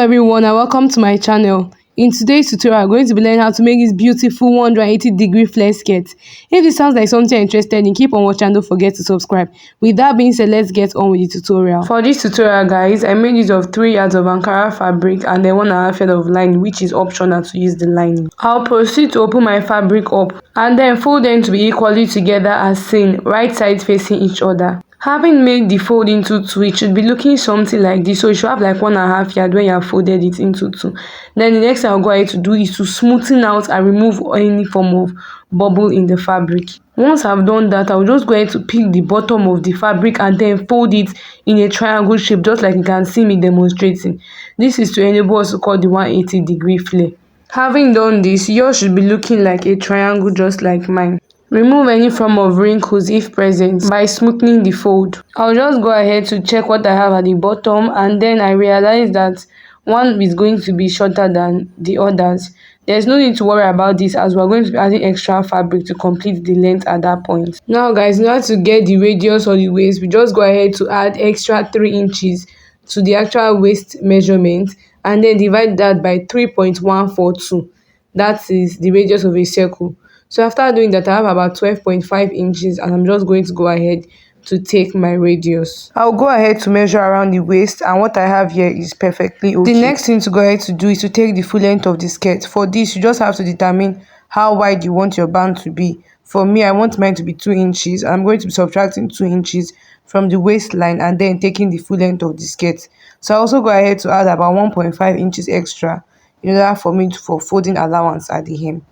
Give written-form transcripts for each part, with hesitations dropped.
Everyone, and welcome to my channel. In today's tutorial, I'm going to be learning how to make this beautiful 180-degree flare skirt. If this sounds like something you're interested in, keep on watching and don't forget to subscribe. With that being said, let's get on with the tutorial. For this tutorial, guys, I made use of 3 yards of Ankara fabric and then 1.5 yards of lining, which is optional to use the lining. I'll proceed to open my fabric up and then fold them to be equally together as seen, right sides facing each other. Having made the fold into 2, it should be looking something like this. So you should have like 1.5 yards when you have folded it into 2. Then the next thing I'll go ahead to do is to smoothen out and remove any form of bubble in the fabric. Once I've done that, I'll just go ahead to pick the bottom of the fabric and then fold it in a triangle shape, just like you can see me demonstrating. This is to enable us to cut the 180-degree flare. Having done this, yours should be looking like a triangle just like mine. Remove any form of wrinkles if present by smoothing the fold. I'll just go ahead to check what I have at the bottom, and then I realize that one is going to be shorter than the others. There's no need to worry about this as we're going to be adding extra fabric to complete the length at that point. Now guys, in order to get the radius or the waist, we just go ahead to add extra 3 inches to the actual waist measurement and then divide that by 3.142. That is the radius of a circle. So after doing that, I have about 12.5 inches and I'm just going to go ahead to take my radius. I'll go ahead to measure around the waist, and what I have here is perfectly okay. The next thing to go ahead to do is to take the full length of the skirt. For this, you just have to determine how wide you want your band to be. For me, I want mine to be 2 inches. I'm going to be subtracting 2 inches from the waistline and then taking the full length of the skirt. So I also go ahead to add about 1.5 inches extra in order for me for folding allowance at the hem.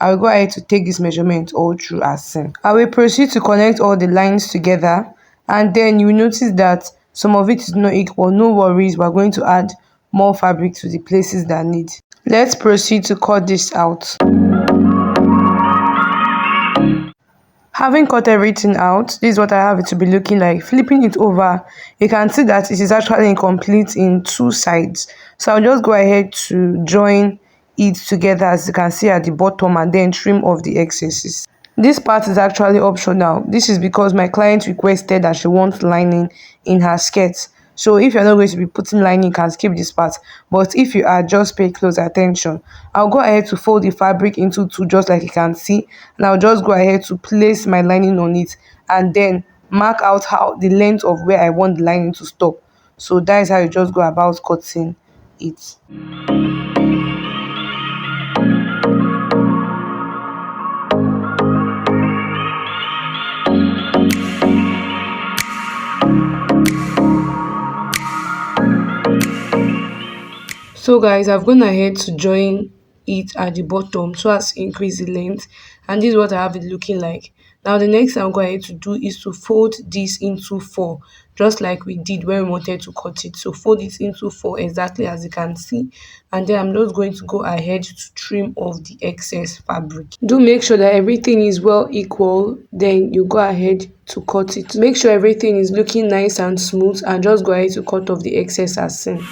I will go ahead to take this measurement all through as seen. I will proceed to connect all the lines together, and then you will notice that some of it is not equal. No worries, we're going to add more fabric to the places that need. Let's proceed to cut this out. Having cut everything out, this is what I have it to be looking like. Flipping it over, you can see that it is actually incomplete in 2 sides. So I'll just go ahead to join it together as you can see at the bottom and then trim off the excesses. This part is actually optional. This is because my client requested that she wants lining in her skirt. So if you're not going to be putting lining, you can skip this part. But if you are, just pay close attention. I'll go ahead to fold the fabric into 2 just like you can see. And I'll just go ahead to place my lining on it and then mark out how the length of where I want the lining to stop. So that is how you just go about cutting it. So guys, I've gone ahead to join it at the bottom so as to increase the length, and this is what I have it looking like. Now the next thing I'm going to do is to fold this into 4, just like we did when we wanted to cut it. So fold it into 4 exactly as you can see, and then I'm just going to go ahead to trim off the excess fabric. Do make sure that everything is well equal, then you go ahead to cut it. Make sure everything is looking nice and smooth, and just go ahead to cut off the excess as seen.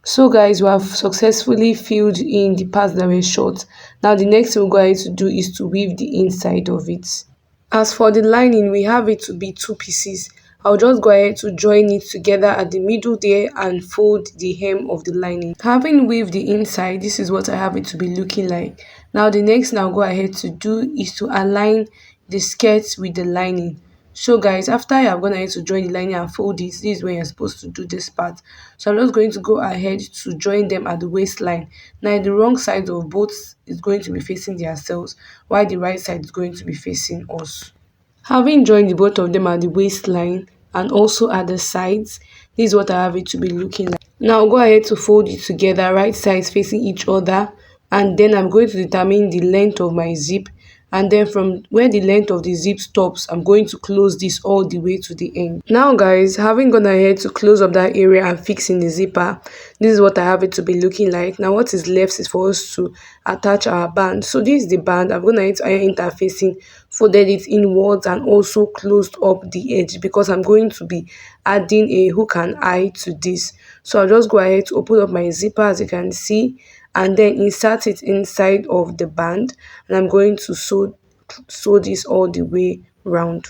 So guys, we have successfully filled in the parts that were short. Now the next thing we're going to do is to weave the inside of it. As for the lining, we have it to be 2 pieces. I'll just go ahead to join it together at the middle there and fold the hem of the lining. Having weaved the inside, this is what I have it to be looking like. Now the next thing I'll go ahead to do is to align the skirt with the lining. So guys, after you have gone ahead to join the lining and fold it, this is when you're supposed to do this part. So I'm just going to go ahead to join them at the waistline. Now the wrong side of both is going to be facing themselves, while the right side is going to be facing us. Having joined the both of them at the waistline and also at the sides, this is what I have it to be looking like. Now I'll go ahead to fold it together, right sides facing each other, and then I'm going to determine the length of my zip, and then from where the length of the zip stops, I'm going to close this all the way to the end. Now guys, having gone ahead to close up that area and fixing the zipper, this is what I have it to be looking like. Now what is left is for us to attach our band. So this is the band. I'm going to hit iron interfacing, folded it inwards and also closed up the edge because I'm going to be adding a hook and eye to this. So I'll just go ahead to open up my zipper as you can see, and then insert it inside of the band, and I'm going to sew this all the way round.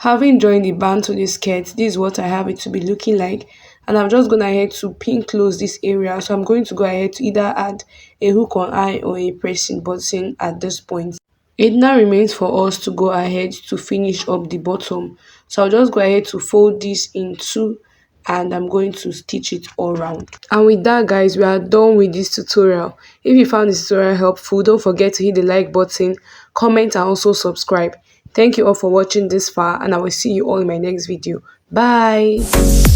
Having joined the band to the skirt, this is what I have it to be looking like. And I'm just going ahead to pin close this area. So I'm going to go ahead to either add a hook on eye or a pressing button at this point. It now remains for us to go ahead to finish up the bottom. So I'll just go ahead to fold this in two and I'm going to stitch it all round. And with that guys, we are done with this tutorial. If you found this tutorial helpful, don't forget to hit the like button, comment and also subscribe. Thank you all for watching this far and I will see you all in my next video. Bye!